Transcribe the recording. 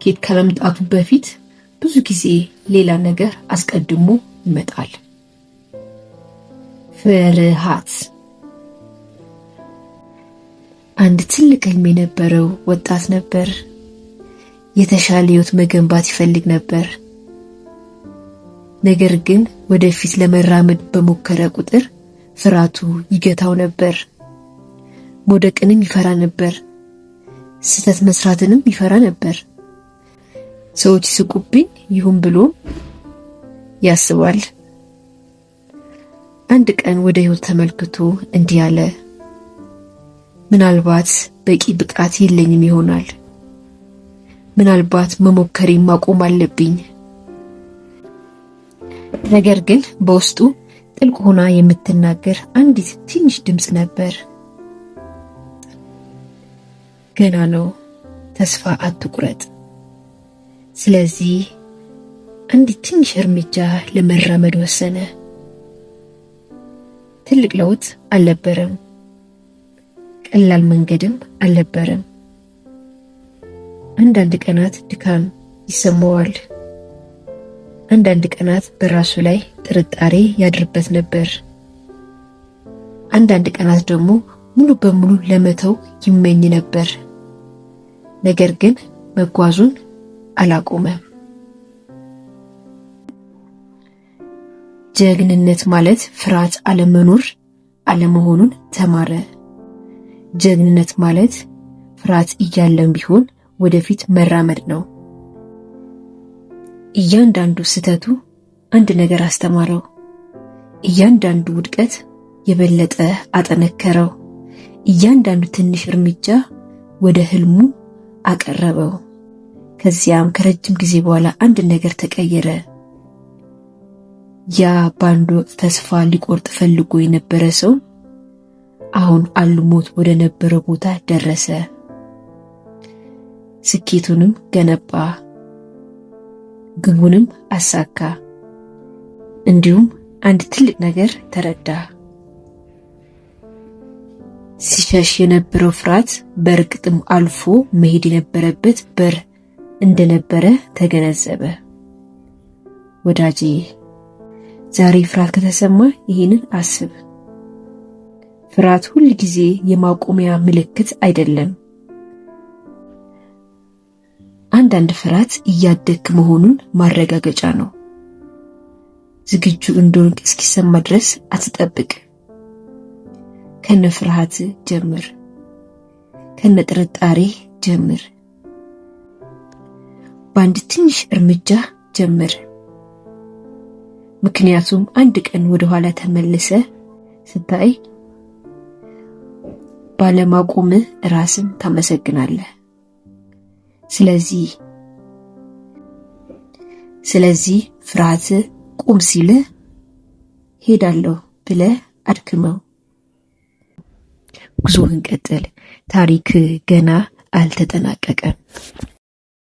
ስኬት ከመምጣቱ በፊት ብዙ ጊዜ ሌላ ነገር አስቀድሞ ይመጣል። ፍርሃት። አንድ ትልቅ ህልም የነበረው ወጣት ነበር። የተሻለ ህይወት መገንባት ይፈልግ ነበር። ነገር ግን ወደፊት ለመራመድ በሞከረ ቁጥር ፍርሃቱ ይገታው ነበር። መውደቅንም ይፈራ ነበር። ስህተት መስራትንም ይፈራ ነበር። ሰዎች ይስቁብኝ ይሁን ብሎ ያስባል። አንድ ቀን ወደ ህይወት ተመልክቶ እንዲህ አለ፣ ምናልባት በቂ ብቃት የለኝም ይሆናል። ምናልባት መሞከሬን ማቆም አለብኝ። ነገር ግን በውስጡ ጥልቅ ሆና የምትናገር አንዲት ትንሽ ድምፅ ነበር። ገና ነው፣ ተስፋ አትቁረጥ። ስለዚህ አንዲት ትንሽ እርምጃ ለመራመድ ወሰነ። ትልቅ ለውጥ አልነበረም፣ ቀላል መንገድም አልነበረም። አንዳንድ ቀናት ድካም ይሰማዋል። አንዳንድ ቀናት በራሱ ላይ ጥርጣሬ ያድርበት ነበር። አንዳንድ ቀናት ደግሞ ሙሉ በሙሉ ለመተው ይመኝ ነበር። ነገር ግን መጓዙን አላቆመም። ጀግንነት ማለት ፍርሃት አለመሆኑን ተማረ። ጀግንነት ማለት ፍርሃት እያለም ቢሆን ወደፊት መራመድ ነው። እያንዳንዱ ስህተቱ አንድ ነገር አስተማረው። እያንዳንዱ ውድቀት የበለጠ አጠነከረው። እያንዳንዱ ትንሽ እርምጃ ወደ ህልሙ አቀረበው። ከዚያም ከረጅም ጊዜ በኋላ አንድ ነገር ተቀየረ። ያ በአንድ ወቅት ተስፋ ሊቆርጥ ፈልጎ የነበረ ሰው አሁን አልሞት ወደ ነበረው ቦታ ደረሰ። ስኬቱንም ገነባ፣ ግቡንም አሳካ። እንዲሁም አንድ ትልቅ ነገር ተረዳ። ሲሸሽ የነበረው ፍርሃት በእርግጥም አልፎ መሄድ የነበረበት በር እንደነበረ ተገነዘበ። ወዳጄ፣ ዛሬ ፍርሃት ከተሰማ ይህንን አስብ። ፍርሃት ሁል ጊዜ የማቆሚያ ምልክት አይደለም። አንዳንድ ፍርሃት እያደግክ መሆኑን ማረጋገጫ ነው። ዝግጁ እንደሆንክ እስኪሰማ ድረስ አትጠብቅ። ከነ ፍርሃት ጀምር። ከነ ጥርጣሬ ጀምር። በአንድ ትንሽ እርምጃ ጀምር። ምክንያቱም አንድ ቀን ወደ ኋላ ተመልሰ ስታይ ባለማቆም ራስን ታመሰግናለህ። ስለዚህ ፍርሃት ቁም ሲል ሄዳለሁ ብለህ አድክመው። ጉዞህን ቀጥል። ታሪክ ገና አልተጠናቀቀም።